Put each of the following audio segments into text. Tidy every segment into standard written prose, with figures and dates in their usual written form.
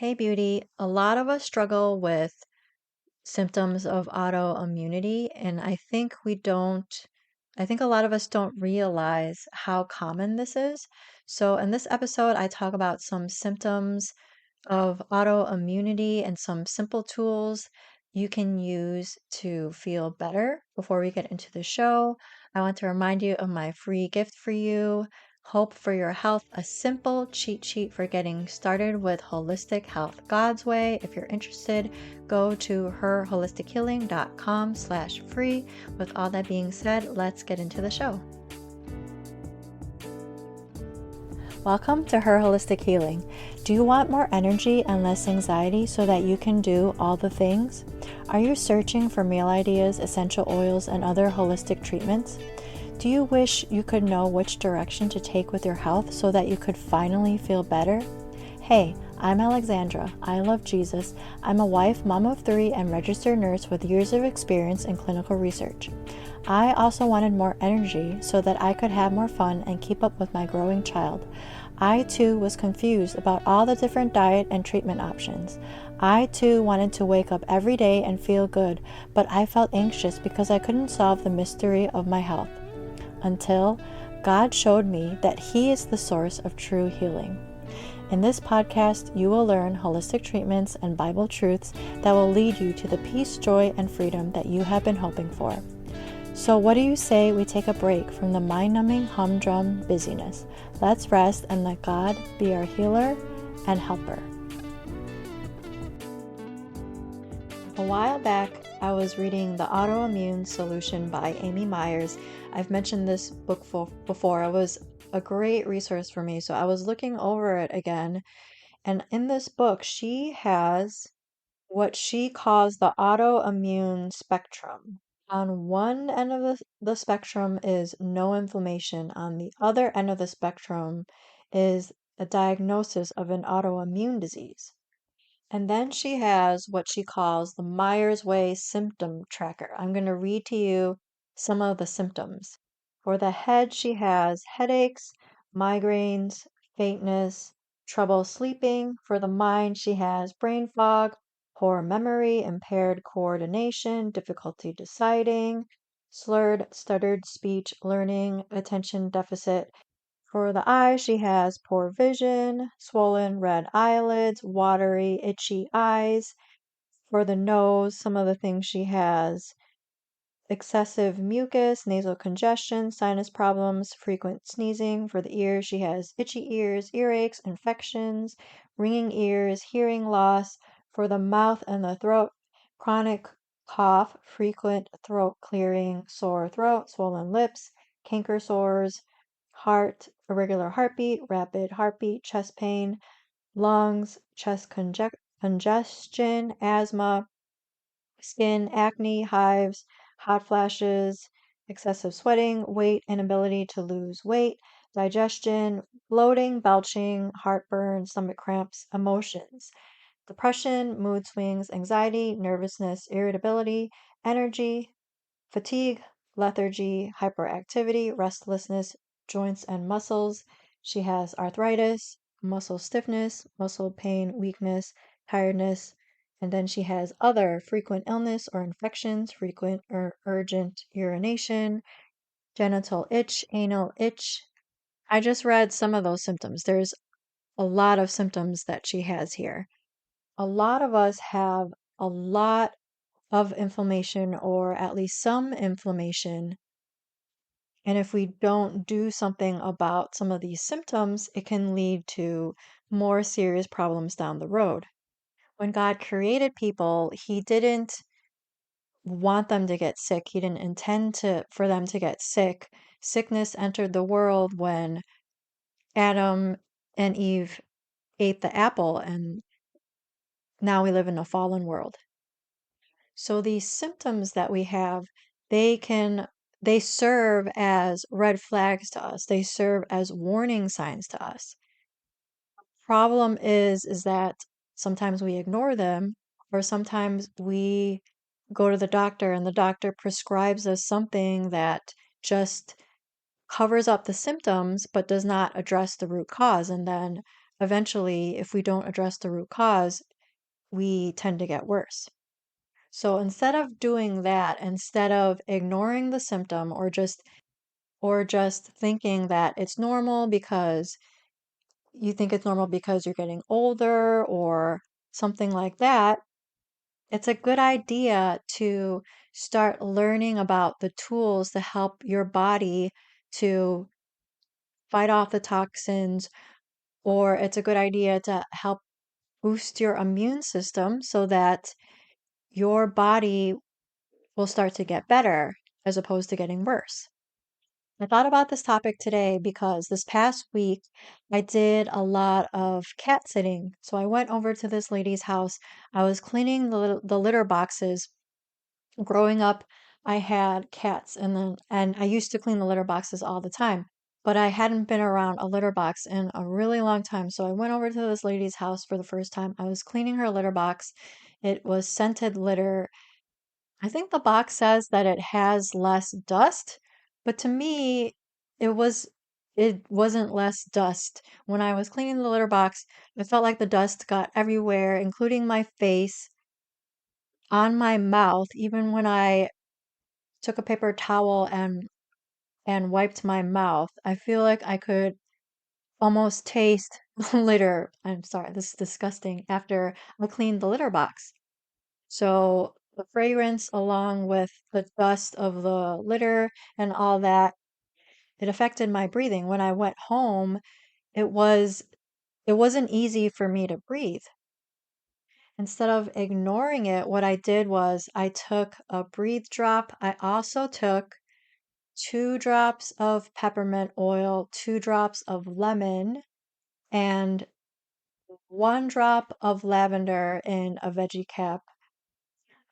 Hey, beauty. A lot of us struggle with symptoms of autoimmunity, and I think a lot of us don't realize how common this is. So, in this episode, I talk about some symptoms of autoimmunity and some simple tools you can use to feel better. Before we get into the show, I want to remind you of my free gift for you, Hope for Your Health, a simple cheat sheet for getting started with holistic health God's way. If you're interested, go to herholistichealing.com/free. With all that being said, let's get into the show. Welcome to Her Holistic Healing. Do you want more energy and less anxiety so that you can do all the things? Are you searching for meal ideas, essential oils, and other holistic treatments? Do you wish you could know which direction to take with your health so that you could finally feel better? Hey, I'm Alexandra. I love Jesus. I'm a wife, mom of 3, and registered nurse with years of experience in clinical research. I also wanted more energy so that I could have more fun and keep up with my growing child. I too was confused about all the different diet and treatment options. I too wanted to wake up every day and feel good, but I felt anxious because I couldn't solve the mystery of my health. Until God showed me that He is the source of true healing. In this podcast, you will learn holistic treatments and Bible truths that will lead you to the peace, joy, and freedom that you have been hoping for. So what do you say we take a break from the mind-numbing humdrum busyness? Let's rest and let God be our healer and helper. A while back, I was reading The Autoimmune Solution by Amy Myers. I've mentioned this book before. It was a great resource for me, so I was looking over it again. And in this book, she has what she calls the autoimmune spectrum. On one end of the spectrum is no inflammation. On the other end of the spectrum is a diagnosis of an autoimmune disease. And then she has what she calls the Myers Way symptom tracker. I'm going to read to you some of the symptoms. For the head, she has headaches, migraines, faintness, trouble sleeping. For the mind, she has brain fog, poor memory, impaired coordination, difficulty deciding, slurred, stuttered speech, learning, attention deficit. For the eyes, she has poor vision, swollen red eyelids, watery, itchy eyes. For the nose, some of the things she has: excessive mucus, nasal congestion, sinus problems, frequent sneezing. For the ears, she has itchy ears, earaches, infections, ringing ears, hearing loss. For the mouth and the throat, chronic cough, frequent throat clearing, sore throat, swollen lips, canker sores. Heart, irregular heartbeat, rapid heartbeat, chest pain, lungs, chest congestion, asthma, skin, acne, hives, hot flashes, excessive sweating, weight, inability to lose weight, digestion, bloating, belching, heartburn, stomach cramps, emotions, depression, mood swings, anxiety, nervousness, irritability, energy, fatigue, lethargy, hyperactivity, restlessness, joints and muscles. She has arthritis, muscle stiffness, muscle pain, weakness, tiredness. And then she has other frequent illness or infections, frequent or urgent urination, genital itch, anal itch. I just read some of those symptoms. There's a lot of symptoms that she has here. A lot of us have a lot of inflammation, or at least some inflammation. And if we don't do something about some of these symptoms, it can lead to more serious problems down the road. When God created people, He didn't want them to get sick. He didn't intend for them to get sick. Sickness entered the world when Adam and Eve ate the apple, and now we live in a fallen world. So these symptoms that we have, they serve as red flags to us. They serve as warning signs to us. Problem is that sometimes we ignore them, or sometimes we go to the doctor and the doctor prescribes us something that just covers up the symptoms but does not address the root cause. And then eventually, if we don't address the root cause, we tend to get worse. So instead of doing that, instead of ignoring the symptom or just thinking that it's normal because you think it's normal because you're getting older or something like that, it's a good idea to start learning about the tools to help your body to fight off the toxins, or it's a good idea to help boost your immune system so that your body will start to get better as opposed to getting worse. I thought about this topic today because this past week I did a lot of cat sitting. So I went over to this lady's house. I was cleaning the litter boxes. Growing up, I had cats and I used to clean the litter boxes all the time, but I hadn't been around a litter box in a really long time. So I went over to this lady's house for the first time. I was cleaning her litter box. It was scented litter. I think the box says that it has less dust, but to me, it wasn't less dust. When I was cleaning the litter box, I felt like the dust got everywhere, including my face, on my mouth, even when I took a paper towel and wiped my mouth. I feel like I could almost taste litter. I'm sorry, this is disgusting. After I cleaned the litter box. So the fragrance along with the dust of the litter and all that, it affected my breathing. When I went home, it was it wasn't easy for me to breathe. Instead of ignoring it, what I did was I took a breathe drop. I also took 2 drops of peppermint oil, 2 drops of lemon, and 1 drop of lavender in a veggie cap.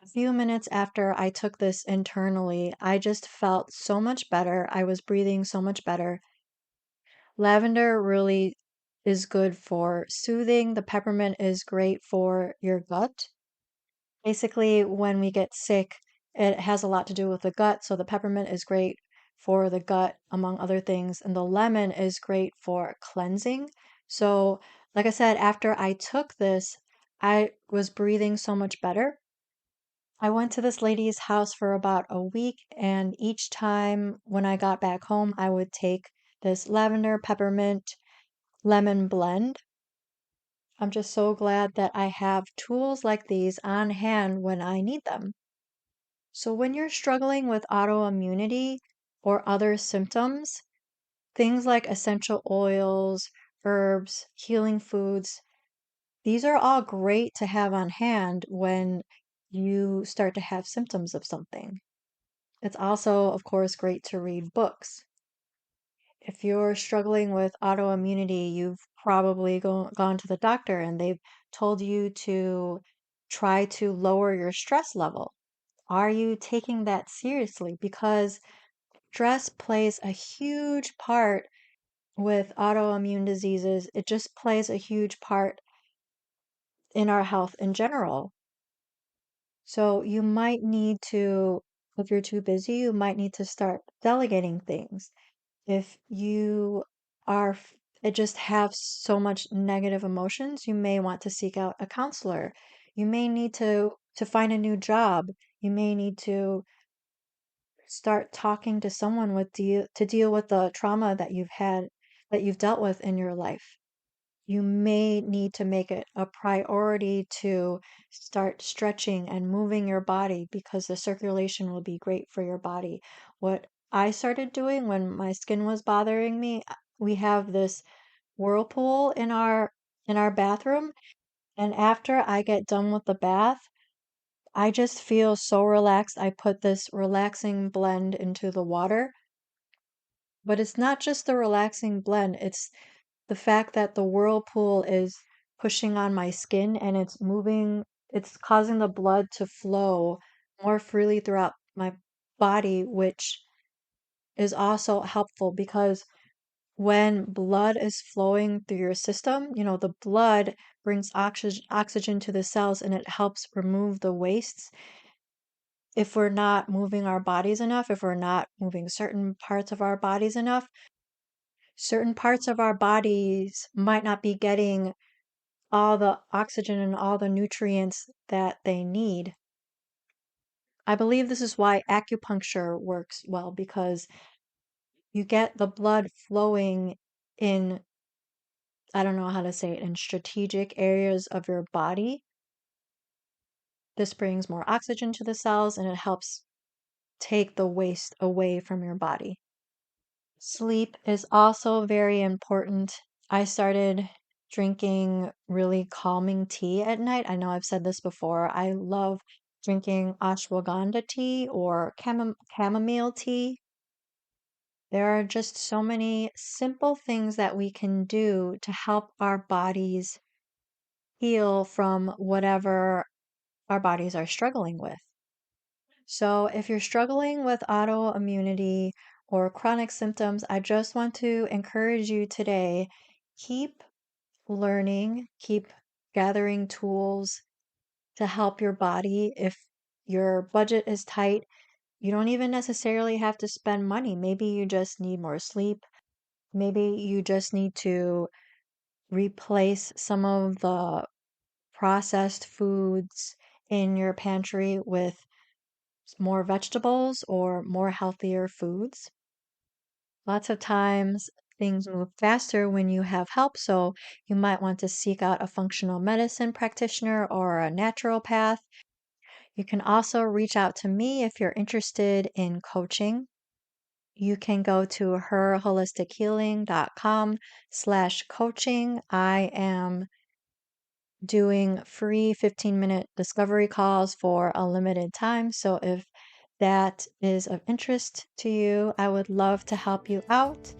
A few minutes after I took this internally, I just felt so much better. I was breathing so much better. Lavender really is good for soothing. The peppermint is great for your gut. Basically, when we get sick, it has a lot to do with the gut. So the peppermint is great for the gut, among other things. And the lemon is great for cleansing. So, like I said, after I took this, I was breathing so much better. I went to this lady's house for about a week, and each time when I got back home, I would take this lavender, peppermint, lemon blend. I'm just so glad that I have tools like these on hand when I need them. So, when you're struggling with autoimmunity or other symptoms, things like essential oils, herbs, healing foods, these are all great to have on hand when you start to have symptoms of something. It's also, of course, great to read books. If you're struggling with autoimmunity, you've probably gone to the doctor and they've told you to try to lower your stress level. Are you taking that seriously? Because stress plays a huge part with autoimmune diseases. It just plays a huge part in our health in general. So you might need to, if you're too busy, you might need to start delegating things. If you just have so much negative emotions, you may want to seek out a counselor. You may need to find a new job. You may need to start talking to someone to deal with the trauma that you've dealt with in your life. You may need to make it a priority to start stretching and moving your body because the circulation will be great for your body. What I started doing when my skin was bothering me, we have this whirlpool in our bathroom, and after I get done with the bath, I just feel so relaxed. I put this relaxing blend into the water, but it's not just the relaxing blend, it's the fact that the whirlpool is pushing on my skin and it's causing the blood to flow more freely throughout my body, which is also helpful because when blood is flowing through your system, the blood brings oxygen to the cells and it helps remove the wastes. If we're not moving our bodies enough, if we're not moving certain parts of our bodies enough, certain parts of our bodies might not be getting all the oxygen and all the nutrients that they need. I believe this is why acupuncture works well, because you get the blood flowing in, I don't know how to say it, in strategic areas of your body. This brings more oxygen to the cells and it helps take the waste away from your body. Sleep is also very important. I started drinking really calming tea at night. I know I've said this before. I love drinking ashwagandha tea or chamomile tea. There are just so many simple things that we can do to help our bodies heal from whatever our bodies are struggling with. So, if you're struggling with autoimmunity or chronic symptoms, I just want to encourage you today, keep learning, keep gathering tools to help your body. If your budget is tight, you don't even necessarily have to spend money. Maybe you just need more sleep. Maybe you just need to replace some of the processed foods in your pantry with more vegetables or more healthier foods. Lots of times things move faster when you have help, so you might want to seek out a functional medicine practitioner or a naturopath. You can also reach out to me if you're interested in coaching. You can go to herholistichealing.com/coaching. I am doing free 15-minute discovery calls for a limited time. So if that is of interest to you, I would love to help you out.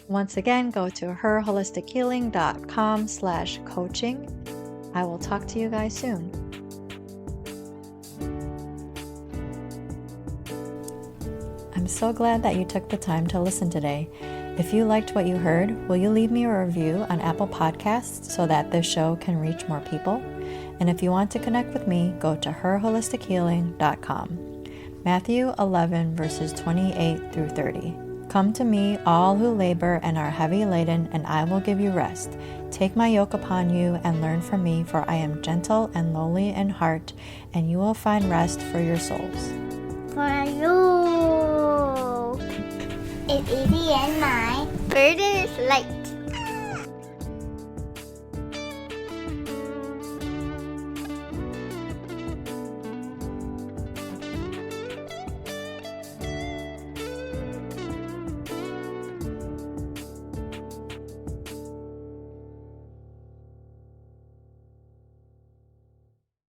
Once again, go to herholistichealing.com/coaching. I will talk to you guys soon. I'm so glad that you took the time to listen today. If you liked what you heard, will you leave me a review on Apple Podcasts so that this show can reach more people? And if you want to connect with me, go to herholistichealing.com. Matthew 11, verses 28 through 30. Come to me, all who labor and are heavy laden, and I will give you rest. Take my yoke upon you and learn from me, for I am gentle and lowly in heart, and you will find rest for your souls. For you, it's easy and my burden is light.